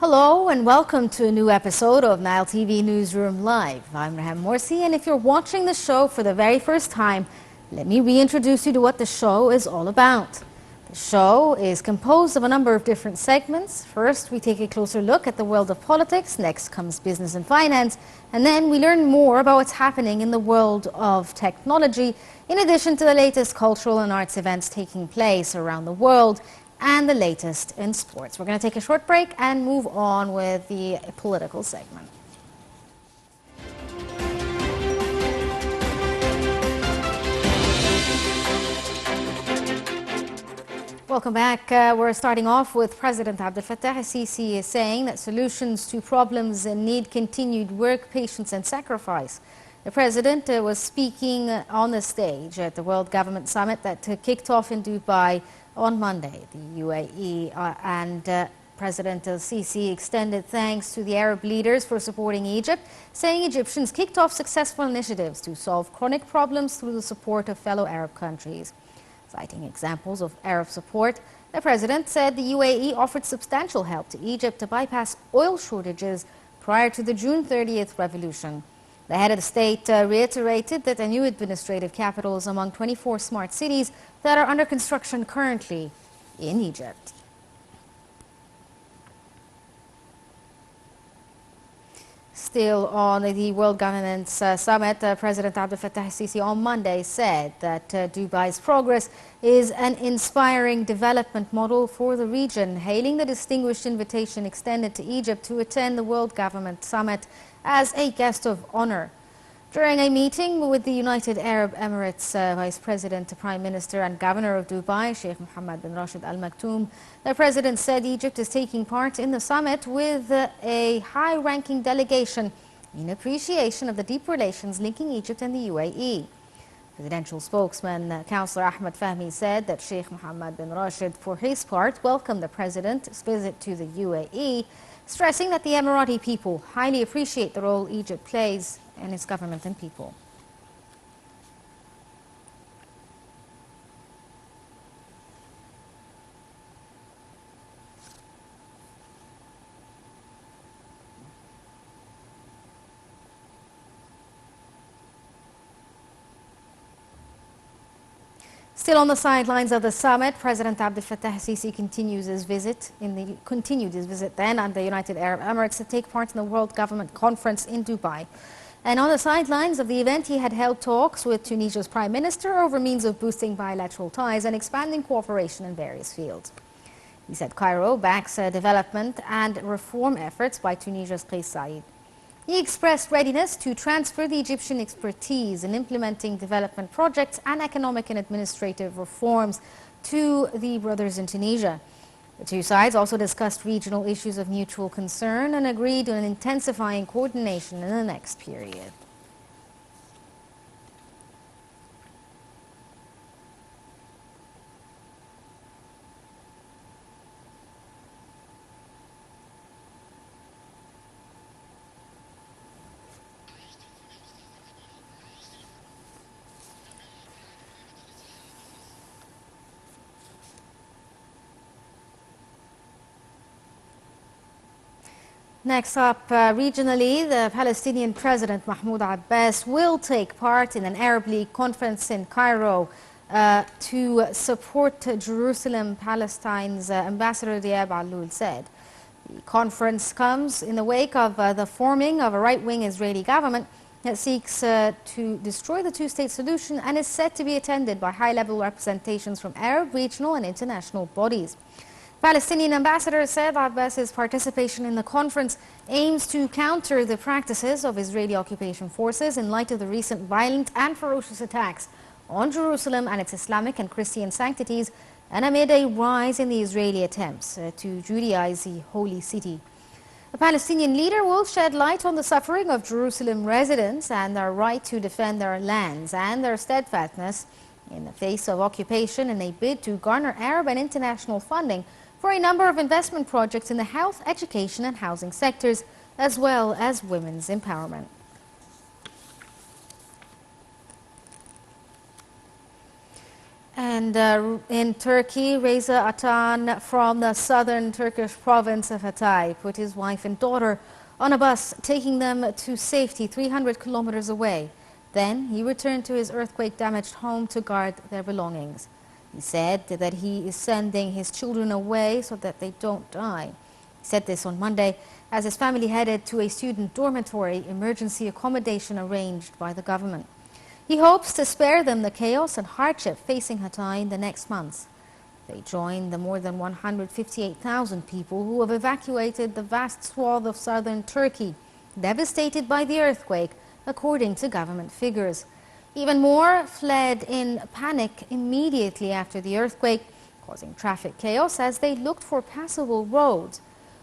Hello and welcome to a new episode of Nile TV Newsroom Live. I'm Raham Morsi, and if you're watching the show for the very first time, let me reintroduce you to what the show is all about. The show is composed of a number of different segments. First, we take a closer look at the world of politics. Next comes business and finance. And then we learn more about what's happening in the world of technology, in addition to the latest cultural and arts events taking place around the world and the latest in sports. We're going to take a short break and move on with the political segment. Welcome back. We're starting off with President Abdel Fattah al-Sisi is saying that solutions to problems need continued work, patience and sacrifice. The president was speaking on the stage at the World Government Summit that kicked off in Dubai on Monday. The UAE and President al-Sisi extended thanks to the Arab leaders for supporting Egypt, saying Egyptians kicked off successful initiatives to solve chronic problems through the support of fellow Arab countries. Citing examples of Arab support, the president said the UAE offered substantial help to Egypt to bypass oil shortages prior to the June 30th revolution. The head of the state reiterated that a new administrative capital is among 24 smart cities that are under construction currently in Egypt. Still on the World Governance Summit, President Abdel Fattah al-Sisi on Monday said that Dubai's progress is an inspiring development model for the region, hailing the distinguished invitation extended to Egypt to attend the World Government Summit as a guest of honor. During a meeting with the United Arab Emirates Vice President, Prime Minister and Governor of Dubai, Sheikh Mohammed bin Rashid Al Maktoum, the President said Egypt is taking part in the summit with a high-ranking delegation in appreciation of the deep relations linking Egypt and the UAE. Presidential spokesman, Councillor Ahmed Fahmy, said that Sheikh Mohammed bin Rashid, for his part, welcomed the President's visit to the UAE, stressing that the Emirati people highly appreciate the role Egypt plays in its government and people. Still on the sidelines of the summit, President Abdel Fattah al-Sisi continued his visit then at the United Arab Emirates to take part in the World Government Conference in Dubai. And on the sidelines of the event, he had held talks with Tunisia's Prime Minister over means of boosting bilateral ties and expanding cooperation in various fields. He said Cairo backs development and reform efforts by Tunisia's Kais Saied. He expressed readiness to transfer the Egyptian expertise in implementing development projects and economic and administrative reforms to the brothers in Tunisia. The two sides also discussed regional issues of mutual concern and agreed on intensifying coordination in the next period. Next up, regionally, the Palestinian President Mahmoud Abbas will take part in an Arab League conference in Cairo to support Jerusalem. Palestine's Ambassador Diab Alloul said. The conference comes in the wake of the forming of a right-wing Israeli government that seeks to destroy the two-state solution and is said to be attended by high-level representations from Arab, regional and international bodies. Palestinian ambassador said Abbas's participation in the conference aims to counter the practices of Israeli occupation forces in light of the recent violent and ferocious attacks on Jerusalem and its Islamic and Christian sanctities, and amid a rise in the Israeli attempts to Judaize the holy city. The Palestinian leader will shed light on the suffering of Jerusalem residents and their right to defend their lands and their steadfastness in the face of occupation in a bid to garner Arab and international funding for a number of investment projects in the health, education and housing sectors, as well as women's empowerment. And in Turkey, Reza Atan from the southern Turkish province of Hatay put his wife and daughter on a bus, taking them to safety 300 kilometers away. Then he returned to his earthquake-damaged home to guard their belongings. He said that he is sending his children away so that they don't die. He said this on Monday as his family headed to a student dormitory emergency accommodation arranged by the government. He hopes to spare them the chaos and hardship facing Hatay in the next months. They join the more than 158,000 people who have evacuated the vast swath of southern Turkey, devastated by the earthquake, according to government figures. Even more fled in panic immediately after the earthquake, causing traffic chaos as they looked for passable roads.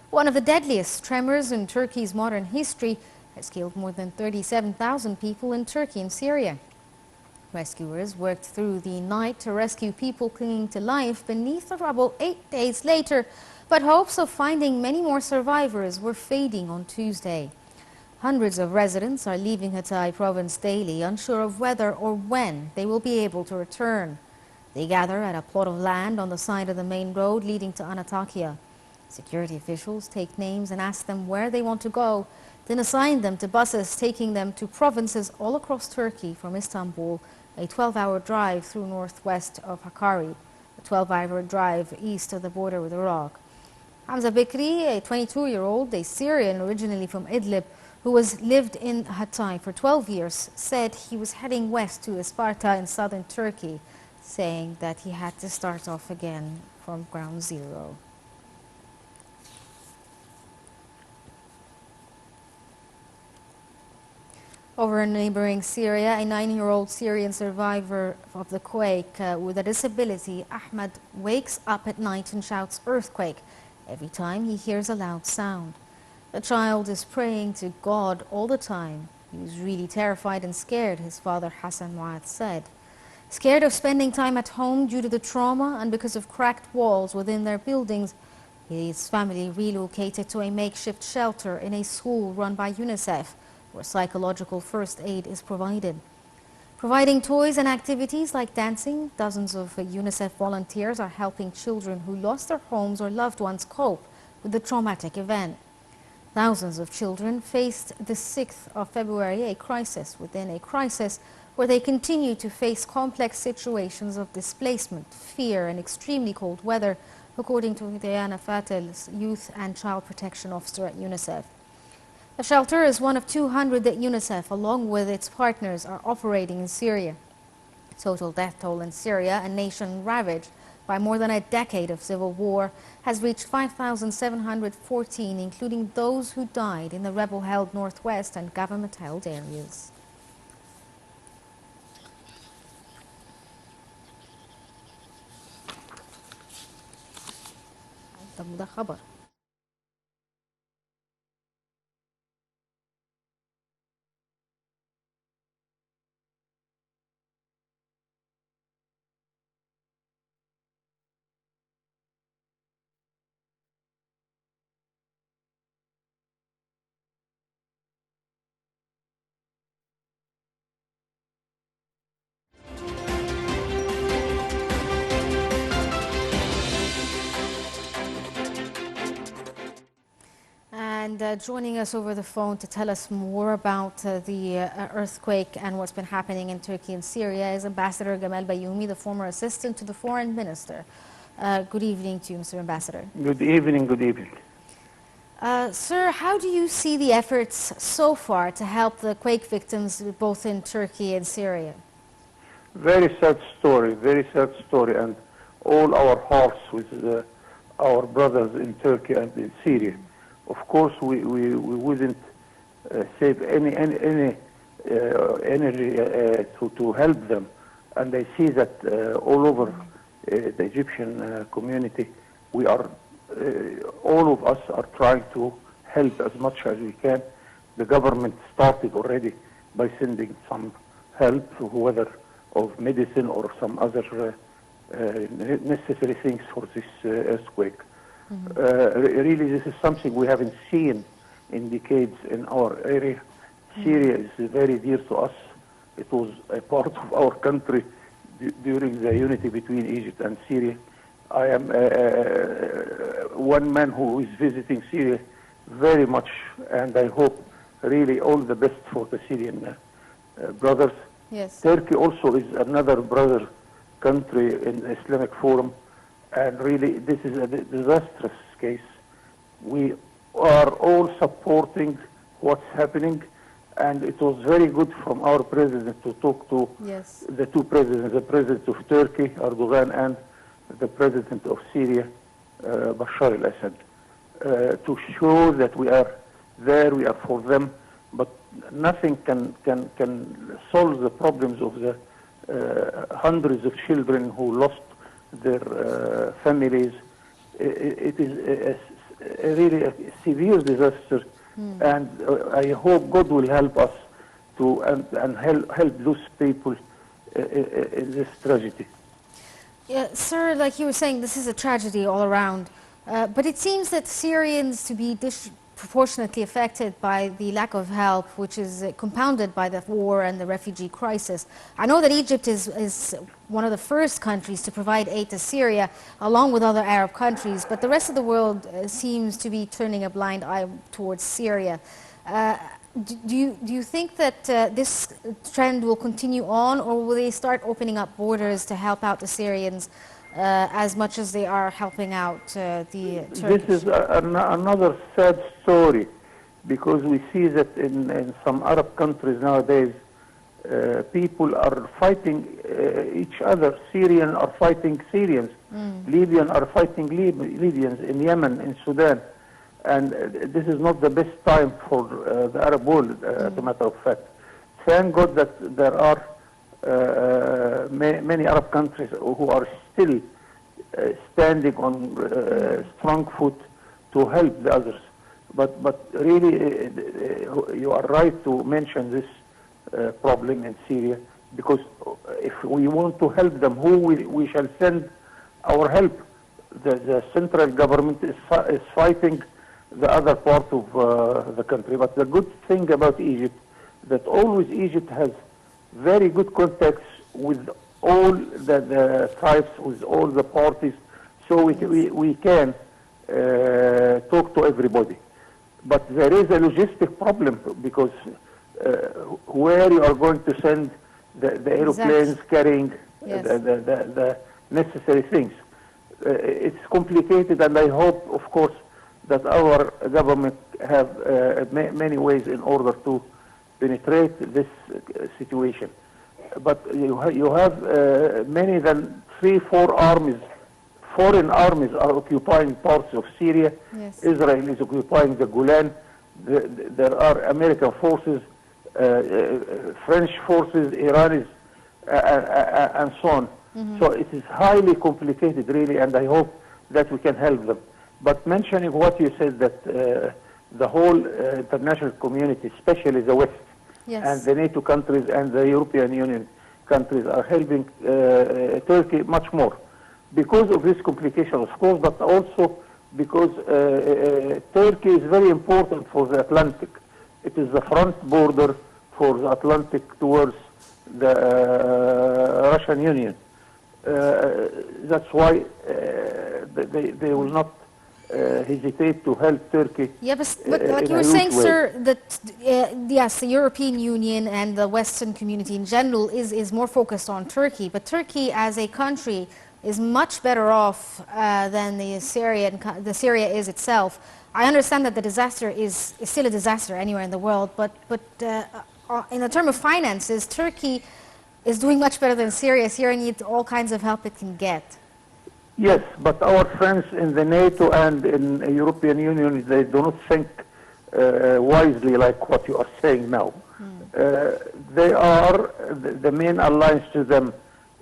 One of the deadliest tremors in Turkey's modern history has killed more than 37,000 people in Turkey and Syria. Rescuers worked through the night to rescue people clinging to life beneath the rubble 8 days later, but hopes of finding many more survivors were fading on Tuesday. Hundreds of residents are leaving Hatay province daily, unsure of whether or when they will be able to return. They gather at a plot of land on the side of the main road leading to Antakya. Security officials take names and ask them where they want to go, then assign them to buses taking them to provinces all across Turkey from Istanbul, a 12-hour drive through northwest of Hakkari, a 12-hour drive east of the border with Iraq. Hamza Bikri, a 22-year-old, a Syrian originally from Idlib, who has lived in Hatay for 12 years, said he was heading west to Isparta in southern Turkey, saying that he had to start off again from ground zero. Over in neighboring Syria, a 9-year-old Syrian survivor of the quake with a disability, Ahmed, wakes up at night and shouts earthquake every time he hears a loud sound. The child is praying to God all the time. He was really terrified and scared, his father Hassan Muad said. Scared of spending time at home due to the trauma and because of cracked walls within their buildings, his family relocated to a makeshift shelter in a school run by UNICEF, where psychological first aid is provided. Providing toys and activities like dancing, dozens of UNICEF volunteers are helping children who lost their homes or loved ones cope with the traumatic event. Thousands of children faced the 6th of February a crisis within a crisis where they continue to face complex situations of displacement, fear and extremely cold weather, according to Diana Fatel's Youth and Child Protection Officer at UNICEF. The shelter is one of 200 that UNICEF, along with its partners, are operating in Syria. Total death toll in Syria, a nation ravaged by more than a decade of civil war, has reached 5,714, including those who died in the rebel-held northwest and government-held areas. ده خبر And joining us over the phone to tell us more about the earthquake and what's been happening in Turkey and Syria is Ambassador Gamal Bayoumi, the former assistant to the foreign minister. Good evening to you, Mr. Ambassador. Good evening, good evening. Sir, how do you see the efforts so far to help the quake victims both in Turkey and Syria? Very sad story, and all our hearts with our brothers in Turkey and in Syria. Of course, we wouldn't save any energy to help them, and I see that all over the Egyptian community, we are all of us are trying to help as much as we can. The government started already by sending some help, whether of medicine or some other necessary things for this earthquake. Really, this is something we haven't seen in decades in our area. Syria is very dear to us. It was a part of our country during the unity between Egypt and Syria. I am one man who is visiting Syria very much, and I hope really all the best for the Syrian brothers. Yes. Turkey also is another brother country in the Islamic Forum, and really this is a disastrous case. We are all supporting what's happening, and it was very good from our president to talk to Yes. the two presidents, the president of Turkey, Erdogan, and the president of Syria, Bashar al-Assad, to show that we are there, we are for them, but nothing can solve the problems of the hundreds of children who lost their families. It is really a severe disaster, and I hope God will help us to and help those people in this tragedy. Yeah, sir, like you were saying, this is a tragedy all around. But it seems that Syrians to be disproportionately affected by the lack of help, which is compounded by the war and the refugee crisis. I know that Egypt is one of the first countries to provide aid to Syria, along with other Arab countries, but the rest of the world seems to be turning a blind eye towards Syria. Do you think that this trend will continue on, or will they start opening up borders to help out the Syrians as much as they are helping out the Turkish? This is another sad story, because we see that in some Arab countries nowadays, people are fighting each other. Syrians are fighting Syrians. Libyans are fighting Libyans in Yemen, in Sudan. And this is not the best time for the Arab world, as a matter of fact. Thank God that there are many Arab countries who are still standing on strong foot to help the others. But really, you are right to mention this problem in Syria, because if we want to help them, who we shall send our help? The central government is fighting the other part of the country. But the good thing about Egypt, that always Egypt has very good contacts with all the tribes, with all the parties, so we can talk to everybody. But there is a logistic problem, because where you are going to send the aeroplanes carrying the necessary things. It's complicated, and I hope, of course, that our government have many ways in order to penetrate this situation. But you have many than 3-4 armies, foreign armies are occupying parts of Syria. Yes. Israel is occupying the Golan. There are American forces, French forces, Iranis, and so on. So it is highly complicated, really, and I hope that we can help them. But mentioning what you said, that the whole international community, especially the West, and the NATO countries and the European Union countries are helping Turkey much more because of this complication, of course, but also because Turkey is very important for the Atlantic. It is the front border for the Atlantic towards the Russian Union. That's why they will not hesitate to help Turkey. Yeah, but like you were saying, sir, that yes, the European Union and the Western community in general is more focused on Turkey, but Turkey as a country is much better off than the Syria is itself. I understand that the disaster is still a disaster anywhere in the world, but in the term of finances, Turkey is doing much better than Syria. Syria needs all kinds of help it can get. Yes, but our friends in the NATO and in the European Union, they do not think wisely like what you are saying now. They are, the main alliance to them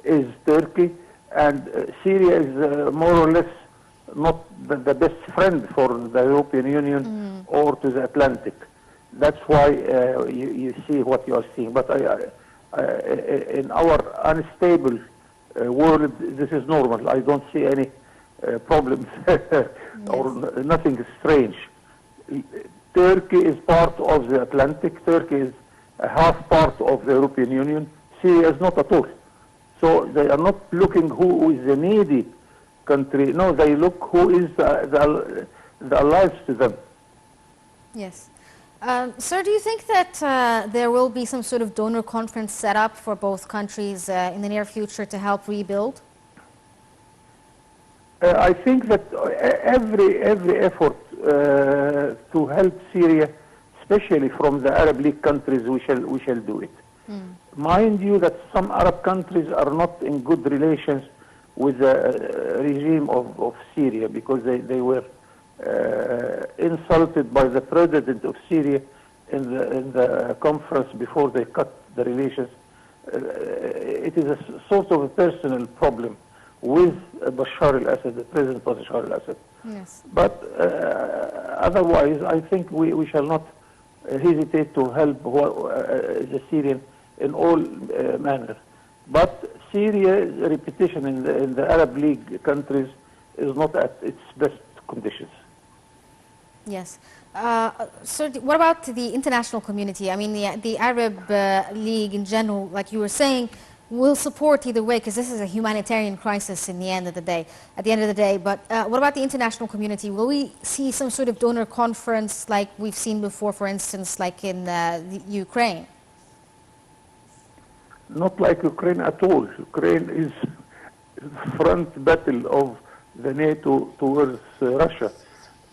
is Turkey, and Syria is more or less not the best friend for the European Union or to the Atlantic. That's why you see what you are seeing. But in our unstable world, this is normal. I don't see any problems or nothing strange. Turkey is part of the Atlantic. Turkey is a half part of the European Union. Syria is not at all. So they are not looking who is the needy country. No, they look who is the allies to them. Yes. Sir, do you think that there will be some sort of donor conference set up for both countries in the near future to help rebuild? I think that every effort to help Syria, especially from the Arab League countries, we shall do it. Mind you that some Arab countries are not in good relations with the regime of Syria because they were insulted by the president of Syria in the conference before they cut the relations. It is a sort of a personal problem with Bashar al-Assad, the President Bashar al-Assad. Yes. But otherwise, I think we shall not hesitate to help the Syrian in all manners. But Syria's reputation in the Arab League countries is not at its best conditions. Yes. So what about the international community? I mean, the Arab League in general, like you were saying, will support either way because this is a humanitarian crisis in the end of the day, at the end of the day. But what about the international community? Will we see some sort of donor conference like we've seen before, for instance, like in the Ukraine? Not like Ukraine at all. Ukraine is front battle of the NATO towards Russia.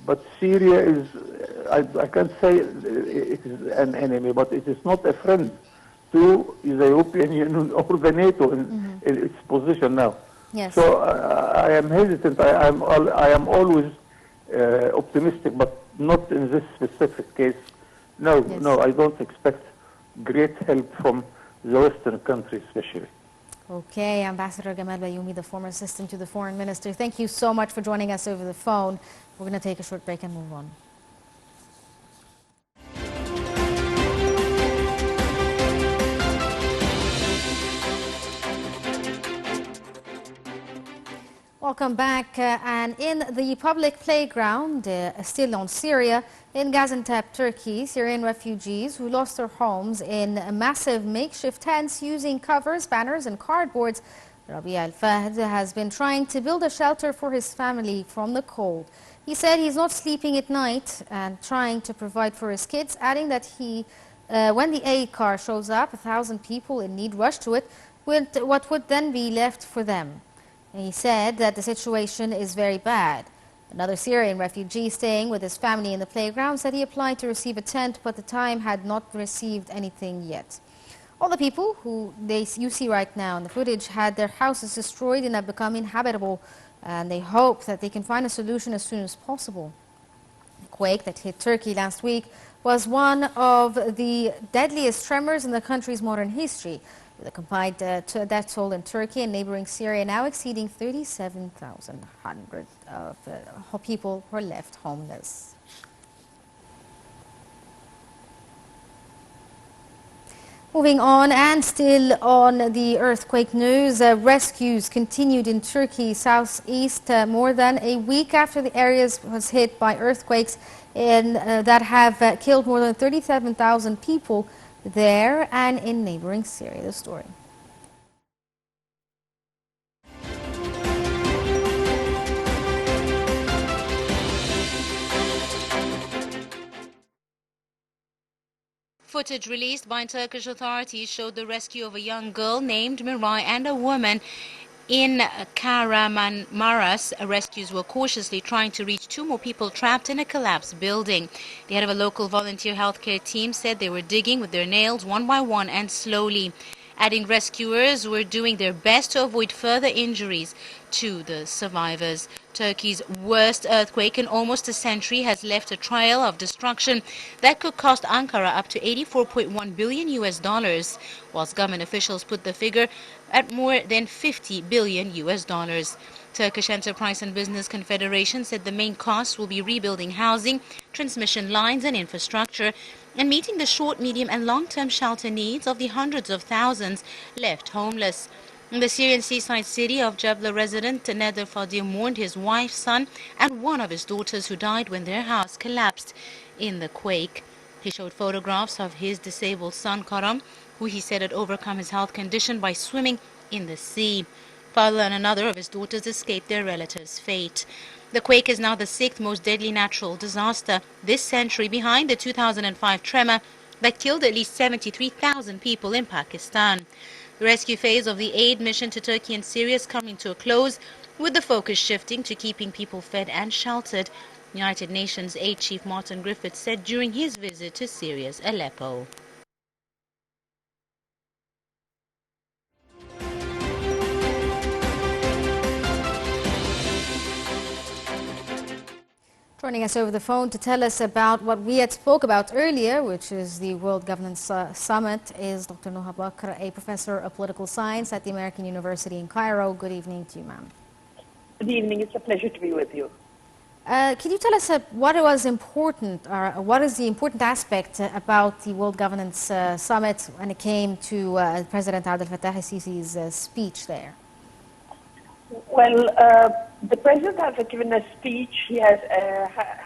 But Syria is, I can't say it is an enemy, but it is not a friend to the European Union or the NATO in its position now. Yes. So I am hesitant. I am always optimistic, but not in this specific case. No, Yes. no, I don't expect great help from the Western countries, especially. Okay, Ambassador Gamal Bayoumi, the former assistant to the foreign minister, thank you so much for joining us over the phone. We're going to take a short break and move on. Welcome back. And in the public playground, still on Syria, in Gaziantep, Turkey, Syrian refugees who lost their homes in massive makeshift tents using covers, banners and cardboards. Rabi Al-Fahd has been trying to build a shelter for his family from the cold. He said he's not sleeping at night and trying to provide for his kids, adding that when the aid car shows up, 1,000 people in need rush to it, with what would then be left for them. He said that the situation is very bad. Another Syrian refugee staying with his family in the playground said he applied to receive a tent, but the time had not received anything yet. All the people who you see right now in the footage had their houses destroyed and have become inhabitable, and they hope that they can find a solution as soon as possible. The quake that hit Turkey last week was one of the deadliest tremors in the country's modern history, with a combined death toll in Turkey and neighboring Syria now exceeding 37,100 people who are left homeless. Moving on, and still on the earthquake news, rescues continued in Turkey southeast more than a week after the area was hit by earthquakes that have killed more than 37,000 people there and in neighboring Syria. The story. Footage released by Turkish authorities showed the rescue of a young girl named Miray and a woman in Kahramanmaraş. Rescues were cautiously trying to reach two more people trapped in a collapsed building. The head of a local volunteer healthcare team said they were digging with their nails one by one and slowly. Adding rescuers were doing their best to avoid further injuries to the survivors. Turkey's worst earthquake in almost a century has left a trail of destruction that could cost Ankara up to $84.1 billion US, whilst government officials put the figure at more than $50 billion US. Turkish Enterprise and Business Confederation said the main costs will be rebuilding housing, transmission lines and infrastructure, and meeting the short, medium and long-term shelter needs of the hundreds of thousands left homeless. In the Syrian seaside city of Jabla, resident Nader Fadir mourned his wife, son and one of his daughters who died when their house collapsed in the quake. He showed photographs of his disabled son Karam, who he said had overcome his health condition by swimming in the sea. Father and another of his daughters escaped their relatives' fate. The quake is now the sixth most deadly natural disaster this century, behind the 2005 tremor that killed at least 73,000 people in Pakistan. The rescue phase of the aid mission to Turkey and Syria is coming to a close, with the focus shifting to keeping people fed and sheltered. United Nations Aid Chief Martin Griffiths said during his visit to Syria's Aleppo. Joining us over the phone to tell us about what we had spoke about earlier, which is the World Governance Summit, is Dr. Noha Bakr, a professor of political science at the American University in Cairo. Good evening to you, ma'am. Good evening. It's a pleasure to be with you. Can you tell us what was important, or what is the important aspect about the World Governance Summit when it came to President Abdel Fattah el-Sisi's speech there? Well, the president has given a speech. He has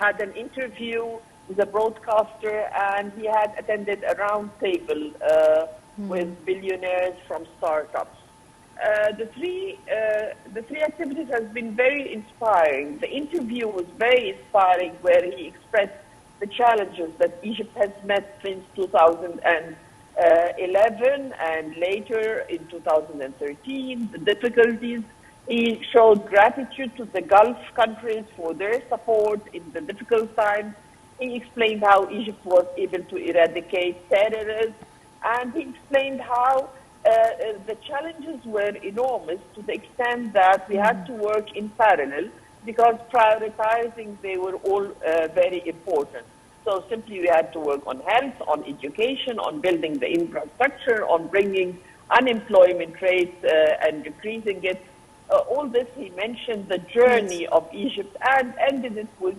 had an interview with a broadcaster, and he had attended a round table with billionaires from startups. The three activities has been very inspiring. The interview was very inspiring, where he expressed the challenges that Egypt has met since 2011 and later in 2013, the difficulties. He showed gratitude to the Gulf countries for their support in the difficult times. He explained how Egypt was able to eradicate terrorism, and he explained how the challenges were enormous, to the extent that we had to work in parallel, because prioritizing, they were all very important. So simply we had to work on health, on education, on building the infrastructure, on bringing unemployment rates and decreasing it. All this, he mentioned the journey of Egypt, and ended it with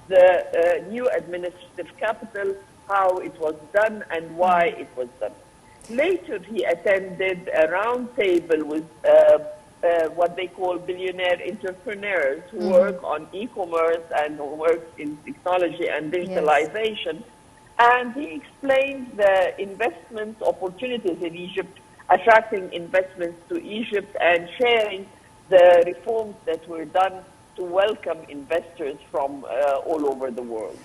the new administrative capital, how it was done and why it was done. Later, he attended a round table with what they call billionaire entrepreneurs who work on e-commerce and who work in technology and digitalization. Yes. And he explained the investment opportunities in Egypt, attracting investments to Egypt and sharing the reforms that were done to welcome investors from all over the world.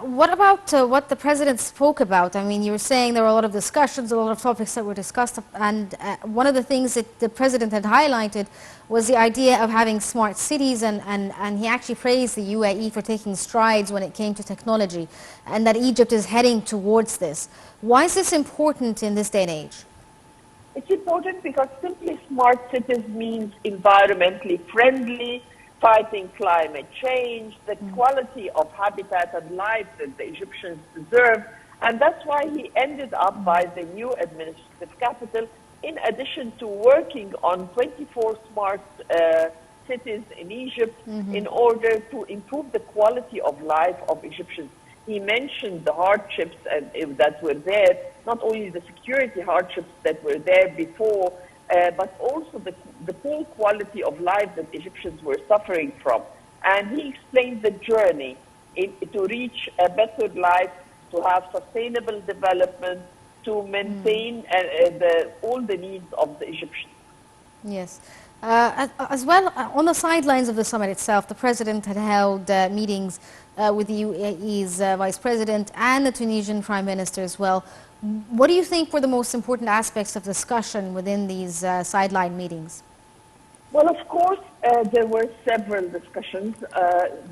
What about what the president spoke about? I mean, you were saying there were a lot of discussions, a lot of topics that were discussed, and one of the things that the president had highlighted was the idea of having smart cities, and he actually praised the UAE for taking strides when it came to technology, and that Egypt is heading towards this. Why is this important in this day and age? It's important because simply smart cities means environmentally friendly, fighting climate change, the quality of habitat and life that the Egyptians deserve. And that's why he ended up by the new administrative capital, in addition to working on 24 smart cities in Egypt in order to improve the quality of life of Egyptians. He mentioned the hardships that were there, not only the security hardships that were there before, but also the poor quality of life that Egyptians were suffering from. And he explained the journey to reach a better life, to have sustainable development, to maintain all the needs of the Egyptians. Yes. As well, on the sidelines of the summit itself, the president had held meetings with the UAE's vice president and the Tunisian prime minister as well. What do you think were the most important aspects of discussion within these sideline meetings? Well, of course, there were several discussions,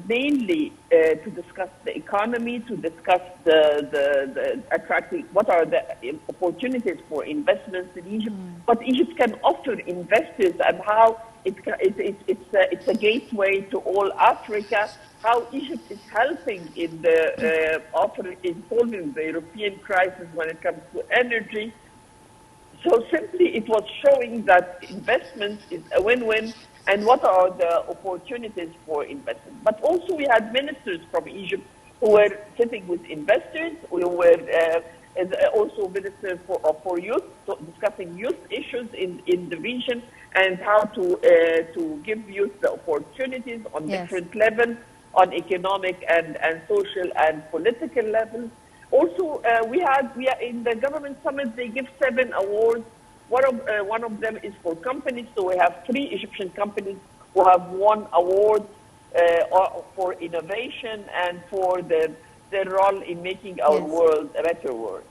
mainly to discuss the economy, to discuss the attracting, what are the opportunities for investments in Egypt, what Egypt can offer investors, and how it's a gateway to all Africa, how Egypt is helping in the in solving the European crisis when it comes to energy. So simply it was showing that investment is a win-win, and what are the opportunities for investment. But also we had ministers from Egypt who were sitting with investors, who were also ministers for youth, so discussing youth issues in the region and how to give youth the opportunities on different levels, on economic and social and political levels. Also, we are in the government summit, they give 7 awards One of them is for companies. So we have 3 Egyptian companies who have won awards for innovation and for their role in making our world a better world.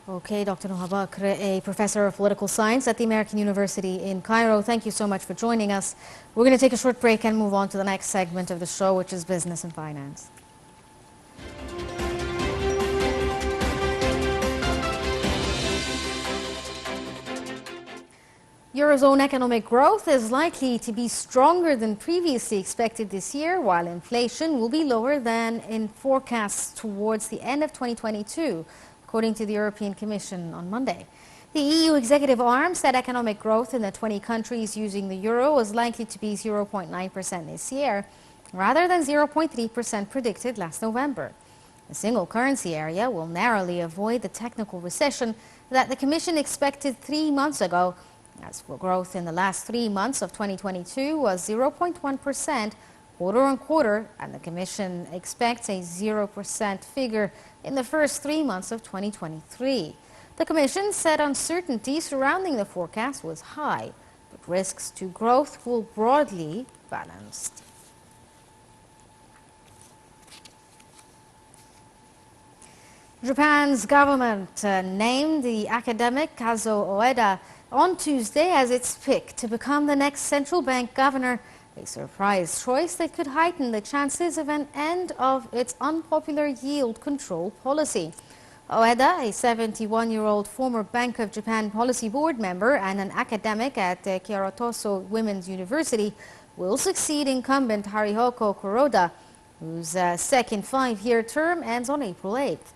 Okay, Dr. Noha Bakr, a professor of political science at the American University in Cairo. Thank you so much for joining us. We're going to take a short break and move on to the next segment of the show, which is business and finance. Eurozone economic growth is likely to be stronger than previously expected this year, while inflation will be lower than in forecasts towards the end of 2022, according to the European Commission on Monday. The EU executive arm said economic growth in the 20 countries using the euro was likely to be 0.9% this year, rather than 0.3% predicted last November. The single currency area will narrowly avoid the technical recession that the Commission expected 3 months ago. As for growth in the last 3 months of 2022 was 0.1% quarter on quarter, and the Commission expects a 0% figure in the first 3 months of 2023. The Commission said uncertainty surrounding the forecast was high, but risks to growth will broadly balanced. Japan's government named the academic Kazuo Ueda on Tuesday as its pick to become the next central bank governor, a surprise choice that could heighten the chances of an end of its unpopular yield control policy. Ueda, a 71-year-old former Bank of Japan Policy Board member and an academic at Kyotoso Women's University, will succeed incumbent Harihoko Kuroda, whose second 5-year term ends on April 8th.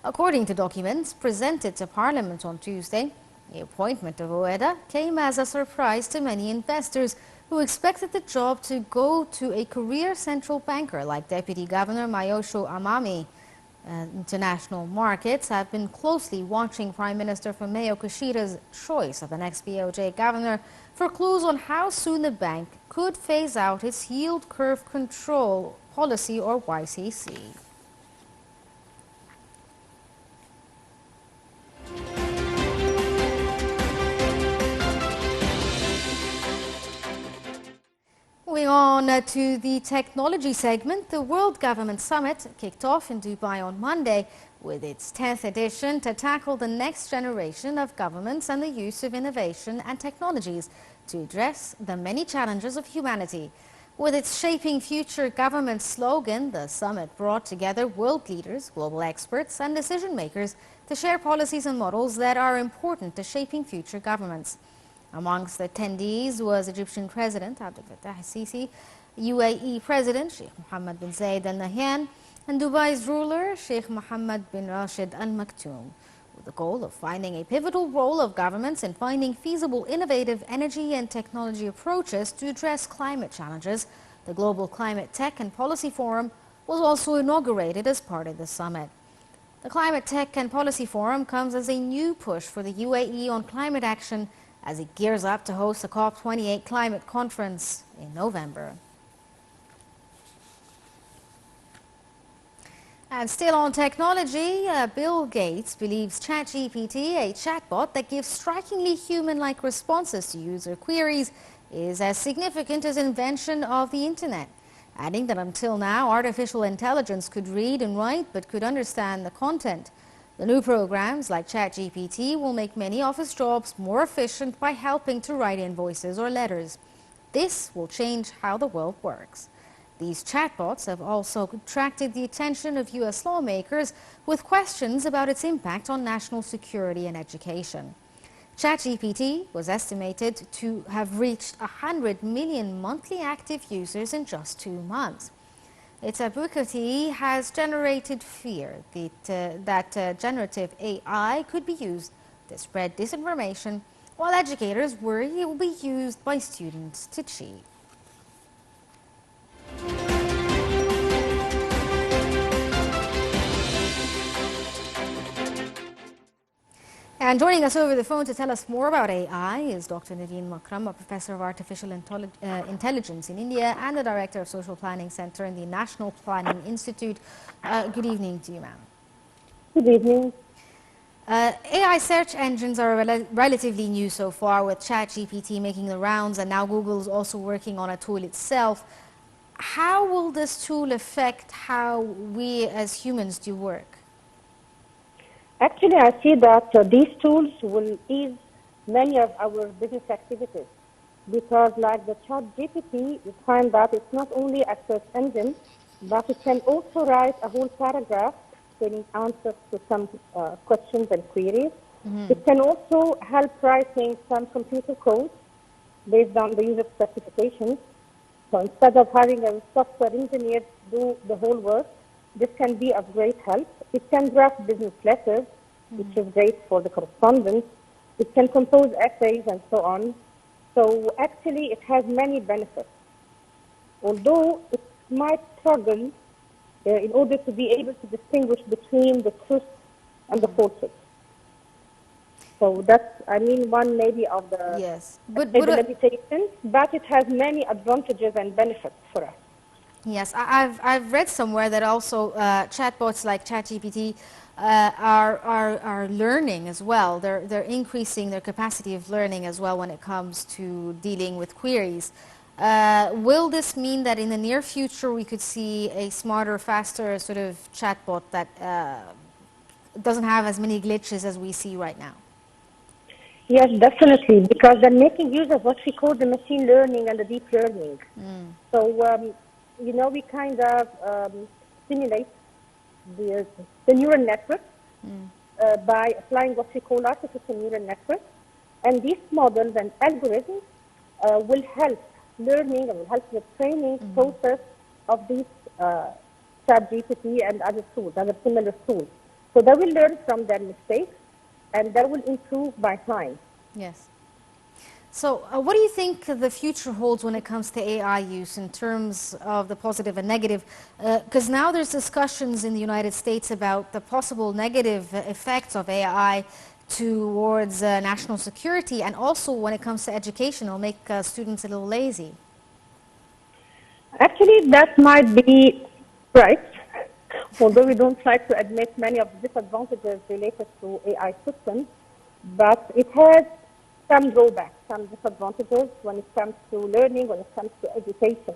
According to documents presented to Parliament on Tuesday, the appointment of Ueda came as a surprise to many investors who expected the job to go to a career central banker like Deputy Governor Mayosho Amami. International markets have been closely watching Prime Minister Fumio Kishida's choice of the next BOJ governor for clues on how soon the bank could phase out its yield curve control policy, or YCC. Moving on to the technology segment, the World Government Summit kicked off in Dubai on Monday with its 10th edition to tackle the next generation of governments and the use of innovation and technologies to address the many challenges of humanity. With its Shaping Future Government slogan, the summit brought together world leaders, global experts, and decision makers to share policies and models that are important to shaping future governments. Amongst the attendees was Egyptian President Abdel Fattah al-Sisi, UAE President Sheikh Mohammed bin Zayed Al Nahyan, and Dubai's ruler Sheikh Mohammed bin Rashid Al Maktoum, with the goal of finding a pivotal role of governments in finding feasible, innovative energy and technology approaches to address climate challenges. The Global Climate Tech and Policy Forum was also inaugurated as part of the summit. The Climate Tech and Policy Forum comes as a new push for the UAE on climate action as it gears up to host the COP28 climate conference in November. And still on technology, Bill Gates believes ChatGPT, a chatbot that gives strikingly human-like responses to user queries, is as significant as invention of the internet, adding that until now, artificial intelligence could read and write but could understand the content. The new programs like ChatGPT will make many office jobs more efficient by helping to write invoices or letters. This will change how the world works. These chatbots have also attracted the attention of U.S. lawmakers with questions about its impact on national security and education. ChatGPT was estimated to have reached 100 million monthly active users in just 2 months. Its ubiquity has generated fear that generative AI could be used to spread disinformation, while educators worry it will be used by students to cheat. And joining us over the phone to tell us more about AI is Dr. Nadine Makram, a professor of artificial intelligence in India and the director of Social Planning Center in the National Planning Institute. Good evening to you, ma'am. Good evening. AI search engines are relatively new so far, with ChatGPT making the rounds, and now Google's also working on a tool itself. How will this tool affect how we as humans do work? Actually, I see that these tools will ease many of our business activities because, like the Chat GPT, you find that it's not only a search engine, but it can also write a whole paragraph giving answers to some questions and queries. It can also help writing some computer code based on the user specifications. So instead of having a software engineer do the whole work, this can be of great help. It can draft business letters, which is great for the correspondence. It can compose essays and so on. So actually, it has many benefits. Although it might struggle in order to be able to distinguish between the truth and the falsehood. So that's, I mean, one maybe of the, Yes, limitations, but it has many advantages and benefits for us. yes, I've read somewhere that also chatbots like ChatGPT are learning as well. They're increasing their capacity of learning as well when it comes to dealing with queries. Will this mean that in the near future we could see a smarter, faster sort of chatbot that doesn't have as many glitches as we see right now? Yes, definitely, because they're making use of what we call the machine learning and the deep learning. So, you know, we kind of simulate the neural network by applying what we call artificial neural networks. And these models and algorithms will help learning and will help the training process of these ChatGPT and other tools, other similar tools. So they will learn from their mistakes and they will improve by time. Yes. So what do you think the future holds when it comes to AI use in terms of the positive and negative? Because now there's discussions in the United States about the possible negative effects of AI towards national security, and also when it comes to education, it'll make students a little lazy. Actually, that might be right, although we don't like to admit many of the disadvantages related to AI systems, but it has some drawbacks, some disadvantages when it comes to learning, when it comes to education.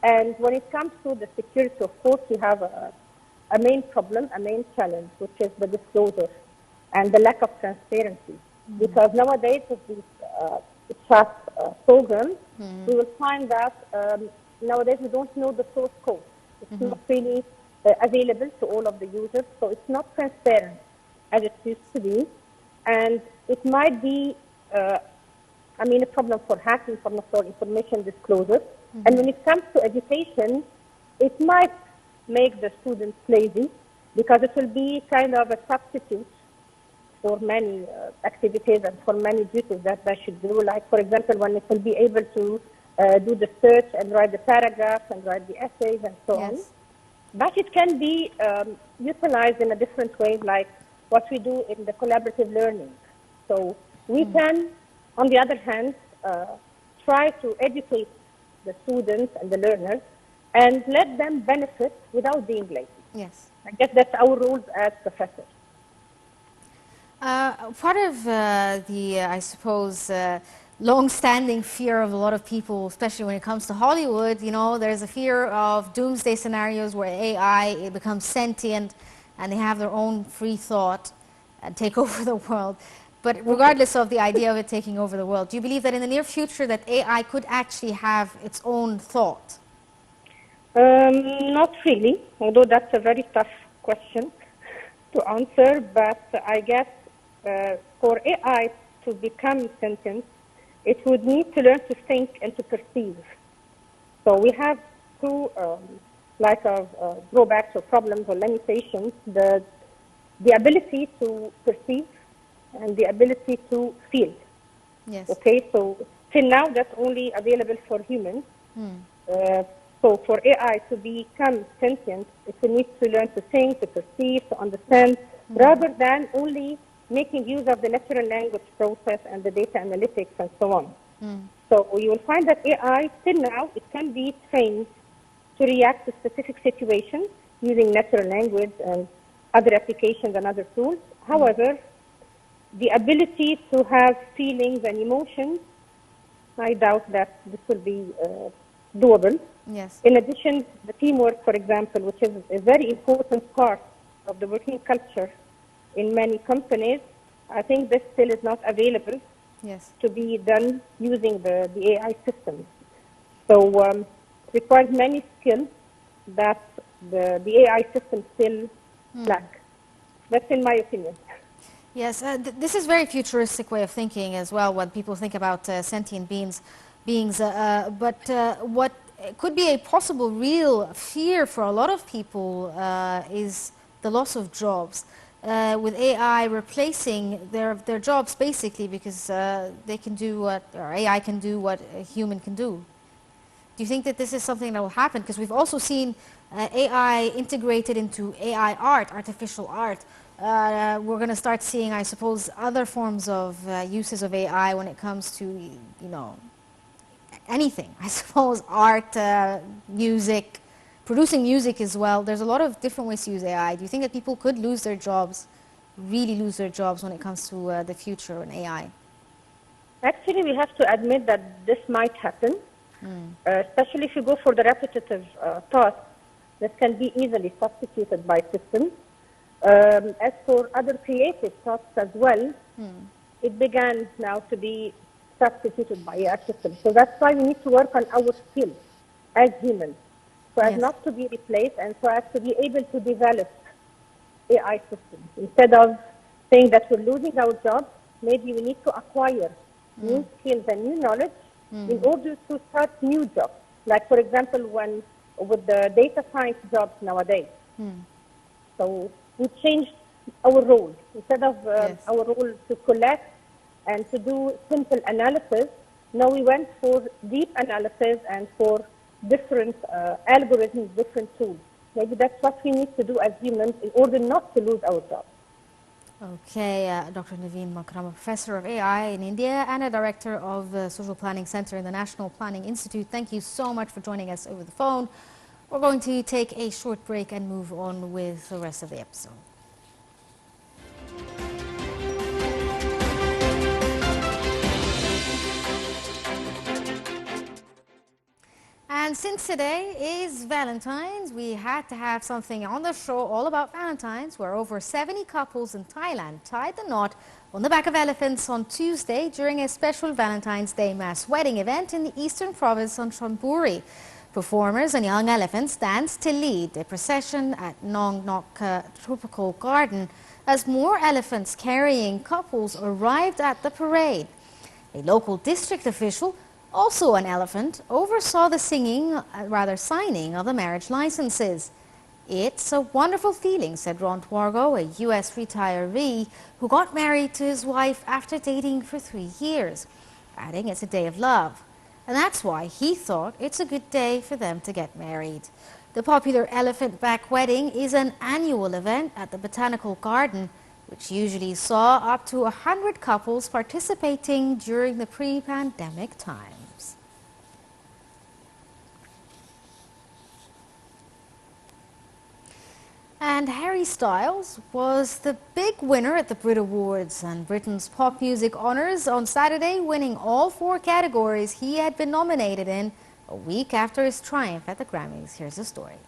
And when it comes to the security, of course, we have a main problem, a main challenge, which is the disclosure and the lack of transparency. Because nowadays, with these chat programs, we will find that nowadays we don't know the source code. It's not really available to all of the users, so it's not transparent as it used to be. And it might be, a problem for hacking, problem for information disclosure. And when it comes to education, it might make the students lazy because it will be kind of a substitute for many activities and for many duties that they should do. Like, for example, when it will be able to do the search and write the paragraphs and write the essays and so on. But it can be utilized in a different way, like what we do in the collaborative learning. So we can, on the other hand, try to educate the students and the learners and let them benefit without being lazy. Yes. I guess that's our roles as professors. Part of I suppose, long-standing fear of a lot of people, especially when it comes to Hollywood, you know, there's a fear of doomsday scenarios where AI it becomes sentient and they have their own free thought and take over the world. But regardless of the idea of it taking over the world, do you believe that in the near future that AI could actually have its own thought? Not really, although that's a very tough question to answer. But I guess for AI to become sentient, it would need to learn to think and to perceive. So we have two drawbacks or problems or limitations: the ability to perceive and the ability to feel. Yes. Okay, so till now that's only available for humans. So for AI to become sentient, it will need to learn to think, to perceive, to understand, rather than only making use of the natural language process and the data analytics and so on. So you will find that AI, till now, it can be trained to react to specific situations using natural language and other applications and other tools. However, the ability to have feelings and emotions, I doubt that this will be doable. Yes. In addition, the teamwork, for example, which is a very important part of the working culture in many companies, I think this still is not available Yes. to be done using the AI system. So it requires many skills that the AI system still lack. That's in my opinion. Yes, this is very futuristic way of thinking as well when people think about sentient beings. But what could be a possible real fear for a lot of people is the loss of jobs. With AI replacing their jobs basically because they can do what, or AI can do what a human can do. Do you think that this is something that will happen? Because we've also seen AI integrated into AI art, artificial art. We're going to start seeing, I suppose, other forms of uses of AI when it comes to, you know, anything. I suppose art, music, producing music as well. There's a lot of different ways to use AI. Do you think that people could lose their jobs, really lose their jobs when it comes to the future and AI? Actually, we have to admit that this might happen, especially if you go for the repetitive tasks that can be easily substituted by systems. As for other creative tasks as well, it began now to be substituted by AI systems. So that's why we need to work on our skills as humans, so as Yes. not to be replaced and so as to be able to develop AI systems. Instead of saying that we're losing our jobs, maybe we need to acquire new skills and new knowledge in order to start new jobs. Like, for example, when with the data science jobs nowadays. So we changed our role. Instead of Yes. our role to collect and to do simple analysis, now we went for deep analysis and for different algorithms, different tools. Maybe that's what we need to do as humans in order not to lose our jobs. Okay, Dr. Naveen Makram, a professor of AI in India and a director of the Social Planning Center in the National Planning Institute. Thank you so much for joining us over the phone. We're going to take a short break and move on with the rest of the episode. And since today is Valentine's, we had to have something on the show all about Valentine's, where over 70 couples in Thailand tied the knot on the back of elephants on Tuesday during a special Valentine's Day mass wedding event in the eastern province of Chonburi. Performers and young elephants danced to lead a procession at Nong Nok Tropical Garden as more elephants carrying couples arrived at the parade. A local district official, also an elephant, oversaw the signing of the marriage licenses. It's a wonderful feeling, said Ron Twargo, a U.S. retiree who got married to his wife after dating for 3 years, adding it's a day of love. And that's why he thought it's a good day for them to get married. The popular elephant-back wedding is an annual event at the Botanical Garden, which usually saw up to 100 couples participating during the pre-pandemic times. And Harry Styles was the big winner at the Brit Awards and Britain's pop music honours on Saturday, winning all 4 categories he had been nominated in a week after his triumph at the Grammys. Here's the story.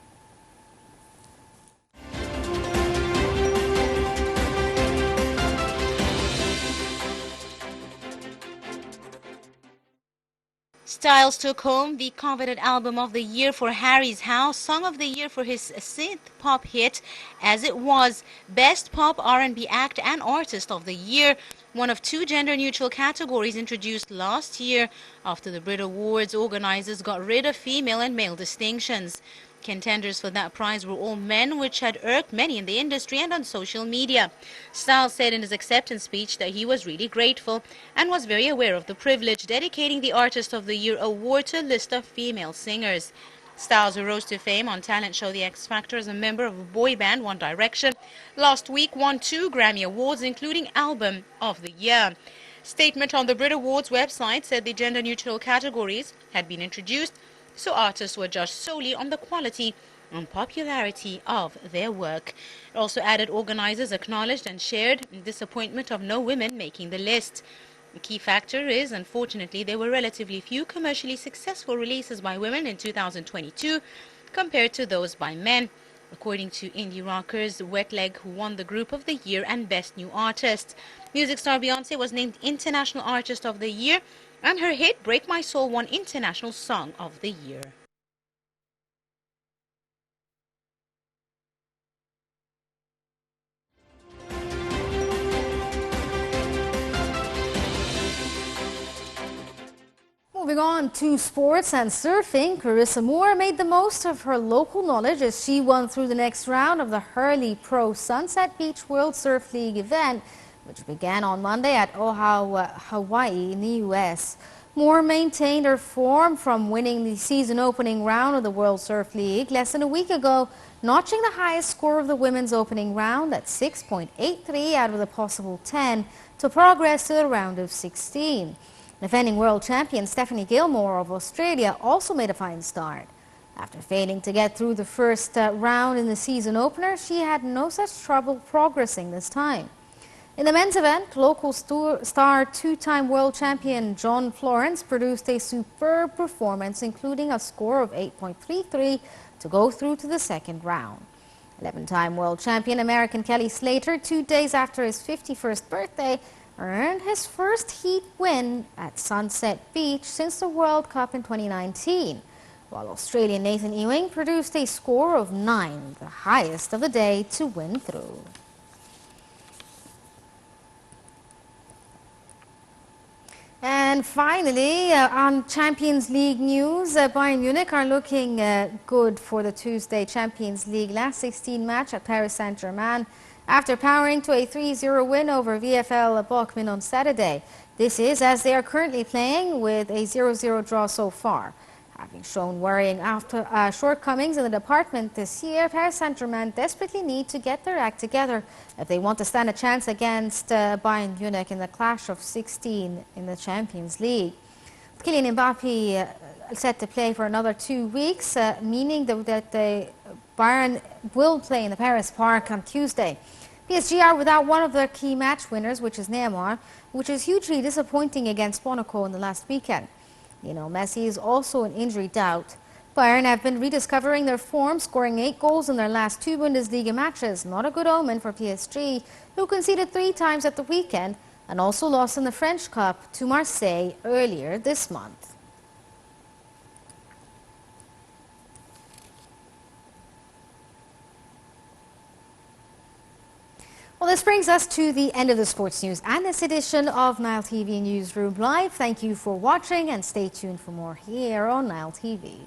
Styles took home the coveted Album of the Year for Harry's House, Song of the Year for his synth pop hit As It Was, Best Pop R&B Act and Artist of the Year, one of 2 gender-neutral categories introduced last year after the Brit Awards organizers got rid of female and male distinctions. Contenders for that prize were all men, which had irked many in the industry and on social media. Styles said in his acceptance speech that he was really grateful and was very aware of the privilege, dedicating the Artist of the Year award to a list of female singers. Styles, who rose to fame on talent show The X Factor as a member of a boy band One Direction, last week won 2 Grammy Awards, including Album of the Year. Statement on the Brit Awards website said the gender-neutral categories had been introduced, so artists were judged solely on the quality and popularity of their work. It also added organizers acknowledged and shared disappointment of no women making the list. The key factor is, unfortunately, there were relatively few commercially successful releases by women in 2022 compared to those by men, according to indie rockers Wet Leg, who won the Group of the Year and Best New Artist. Music star Beyoncé was named International Artist of the Year, and her hit Break My Soul won International Song of the Year. Moving on to sports and surfing, Carissa Moore made the most of her local knowledge as she won through the next round of the Hurley Pro Sunset Beach World Surf League event, which began on Monday at Oahu, Hawaii in the U.S. Moore maintained her form from winning the season opening round of the World Surf League less than a week ago, notching the highest score of the women's opening round at 6.83 out of the possible 10 to progress to the round of 16. Defending world champion Stephanie Gilmore of Australia also made a fine start. After failing to get through the first round in the season opener, she had no such trouble progressing this time. In the men's event, local star two-time world champion John Florence produced a superb performance, including a score of 8.33 to go through to the second round. 11-time world champion American Kelly Slater, 2 days after his 51st birthday, earned his first heat win at Sunset Beach since the World Cup in 2019, while Australian Nathan Ewing produced a score of 9, the highest of the day, to win through. And finally, on Champions League news, Bayern Munich are looking good for the Tuesday Champions League last 16 match at Paris Saint-Germain after powering to a 3-0 win over VfL Bochum on Saturday. This is as they are currently playing with a 0-0 draw so far. Having shown worrying shortcomings in the department this year, Paris Saint-Germain desperately need to get their act together if they want to stand a chance against Bayern Munich in the clash of 16 in the Champions League. Kylian Mbappe set to play for another 2 weeks, meaning that Bayern will play in the Paris Park on Tuesday. PSG are without one of their key match winners, which is Neymar, which is hugely disappointing against Monaco in the last weekend. Lionel Messi is also an injury doubt. Bayern have been rediscovering their form, scoring 8 goals in their last 2 Bundesliga matches. Not a good omen for PSG, who conceded 3 times at the weekend and also lost in the French Cup to Marseille earlier this month. Well, this brings us to the end of the sports news and this edition of Nile TV Newsroom Live. Thank you for watching and stay tuned for more here on Nile TV.